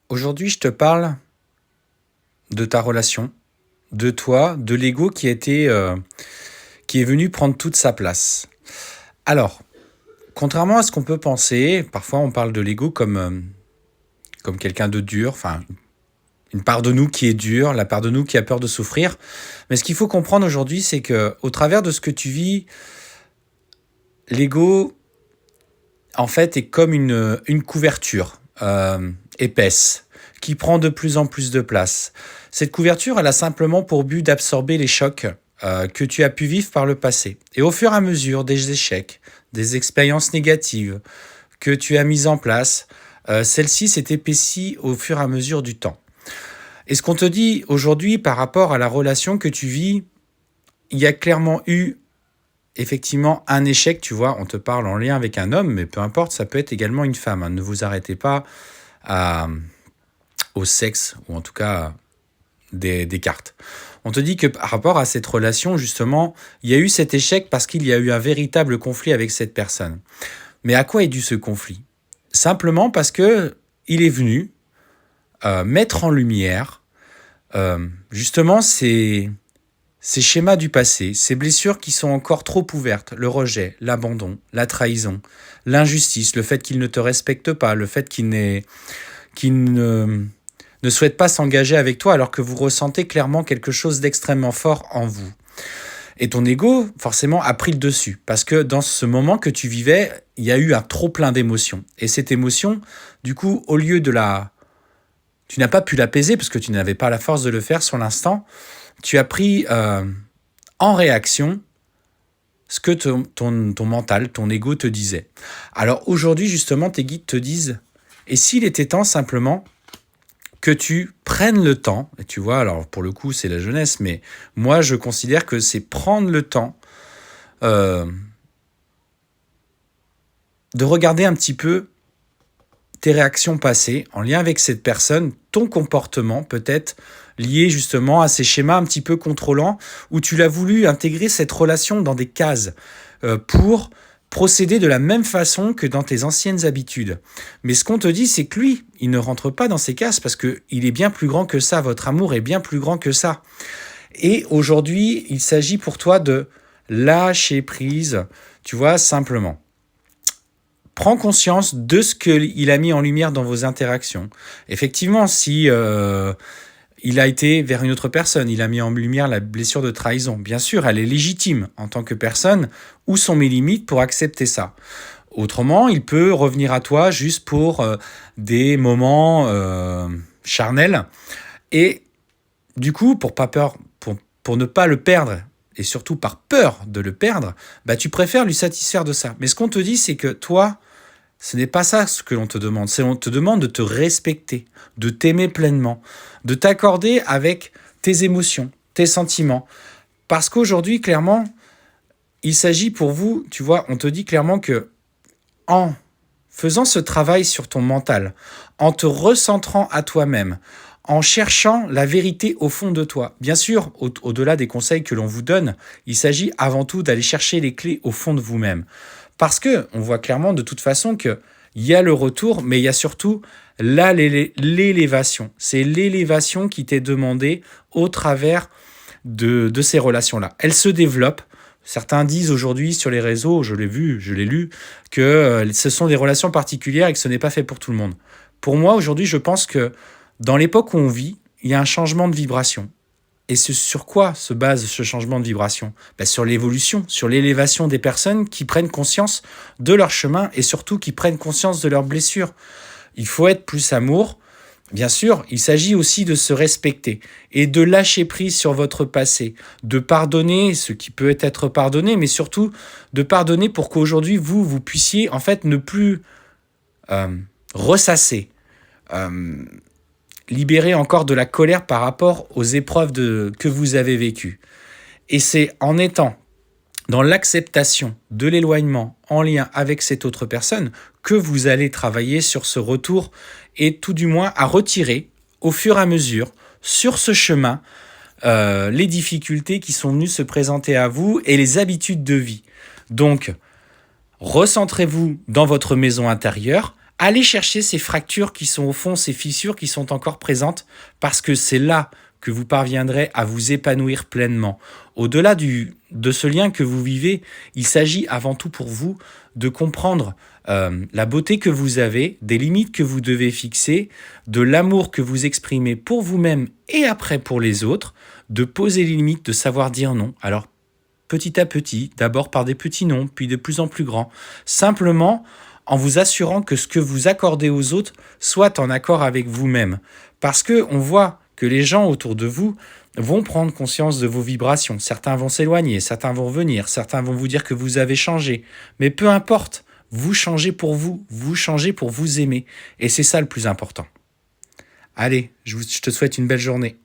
Aujourd'hui, je te parle de ta relation, de toi, de l'ego qui est venu prendre toute sa place. Alors, contrairement à ce qu'on peut penser, parfois on parle de l'ego comme quelqu'un de dur, enfin une part de nous qui est dure, la part de nous qui a peur de souffrir. Mais ce qu'il faut comprendre aujourd'hui, c'est que au travers de ce que tu vis, l'ego, en fait, est comme une couverture épaisse qui prend de plus en plus de place. Cette couverture, elle a simplement pour but d'absorber les chocs que tu as pu vivre par le passé. Et au fur et à mesure des échecs, des expériences négatives que tu as mises en place, celle-ci s'est épaissie au fur et à mesure du temps. Et ce qu'on te dit aujourd'hui par rapport à la relation que tu vis, il y a clairement eu effectivement un échec, tu vois, on te parle en lien avec un homme, mais peu importe, ça peut être également une femme, hein. Ne vous arrêtez pas à, au sexe, ou en tout cas des cartes. On te dit que par rapport à cette relation, justement, il y a eu cet échec parce qu'il y a eu un véritable conflit avec cette personne. Mais à quoi est dû ce conflit? Simplement parce que il est venu mettre en lumière justement ces schémas du passé, ces blessures qui sont encore trop ouvertes, le rejet, l'abandon, la trahison, l'injustice, le fait qu'il ne te respecte pas, le fait qu'il ne souhaite pas s'engager avec toi alors que vous ressentez clairement quelque chose d'extrêmement fort en vous. Et ton ego, forcément, a pris le dessus. Parce que dans ce moment que tu vivais, il y a eu un trop plein d'émotions. Et cette émotion, du coup, au lieu de la... Tu n'as pas pu l'apaiser parce que tu n'avais pas la force de le faire sur l'instant. Tu as pris en réaction ce que ton mental, ton ego te disait. Alors aujourd'hui, justement, tes guides te disent, et s'il était temps simplement que tu prennes le temps, et tu vois, alors pour le coup, c'est la jeunesse, mais moi, je considère que c'est prendre le temps de regarder un petit peu tes réactions passées en lien avec cette personne, ton comportement peut-être lié justement à ces schémas un petit peu contrôlants où tu l'as voulu intégrer cette relation dans des cases pour procéder de la même façon que dans tes anciennes habitudes. Mais ce qu'on te dit, c'est que lui, il ne rentre pas dans ces cases parce qu'il est bien plus grand que ça, votre amour est bien plus grand que ça. Et aujourd'hui, il s'agit pour toi de lâcher prise, tu vois, simplement. Prends conscience de ce qu'il a mis en lumière dans vos interactions. Effectivement, si il a été vers une autre personne, il a mis en lumière la blessure de trahison, bien sûr, elle est légitime en tant que personne. Où sont mes limites pour accepter ça? Autrement, il peut revenir à toi juste pour des moments charnels. Et du coup, pour ne pas le perdre, et surtout par peur de le perdre, bah, tu préfères lui satisfaire de ça. Mais ce qu'on te dit, c'est que toi, ce n'est pas ça ce que l'on te demande. C'est on te demande de te respecter, de t'aimer pleinement, de t'accorder avec tes émotions, tes sentiments. Parce qu'aujourd'hui, clairement, il s'agit pour vous, tu vois, on te dit clairement que en faisant ce travail sur ton mental, en te recentrant à toi-même, en cherchant la vérité au fond de toi. Bien sûr, au-delà des conseils que l'on vous donne, il s'agit avant tout d'aller chercher les clés au fond de vous-même. Parce que on voit clairement de toute façon qu'il y a le retour, mais il y a surtout l'élévation. C'est l'élévation qui t'est demandée au travers de ces relations-là. Elles se développent. Certains disent aujourd'hui sur les réseaux, je l'ai vu, je l'ai lu, que ce sont des relations particulières et que ce n'est pas fait pour tout le monde. Pour moi, aujourd'hui, je pense que dans l'époque où on vit, il y a un changement de vibration. Et sur quoi se base ce changement de vibration? Sur l'évolution, sur l'élévation des personnes qui prennent conscience de leur chemin et surtout qui prennent conscience de leurs blessures. Il faut être plus amour. Bien sûr, il s'agit aussi de se respecter et de lâcher prise sur votre passé, de pardonner ce qui peut être pardonné, mais surtout de pardonner pour qu'aujourd'hui, vous puissiez en fait ne plus ressasser, libérer encore de la colère par rapport aux épreuves que vous avez vécues. Et c'est en étant dans l'acceptation de l'éloignement en lien avec cette autre personne que vous allez travailler sur ce retour et tout du moins à retirer au fur et à mesure sur ce chemin les difficultés qui sont venues se présenter à vous et les habitudes de vie. Donc, recentrez-vous dans votre maison intérieure, Allez chercher ces fractures qui sont au fond, ces fissures qui sont encore présentes, parce que c'est là que vous parviendrez à vous épanouir pleinement. Au-delà de ce lien que vous vivez, il s'agit avant tout pour vous de comprendre la beauté que vous avez, des limites que vous devez fixer, de l'amour que vous exprimez pour vous-même et après pour les autres, de poser les limites, de savoir dire non. Alors, petit à petit, d'abord par des petits noms, puis de plus en plus grands, simplement en vous assurant que ce que vous accordez aux autres soit en accord avec vous-même. Parce que on voit que les gens autour de vous vont prendre conscience de vos vibrations. Certains vont s'éloigner, certains vont venir, certains vont vous dire que vous avez changé. Mais peu importe, vous changez pour vous changez pour vous aimer. Et c'est ça le plus important. Allez, je te souhaite une belle journée.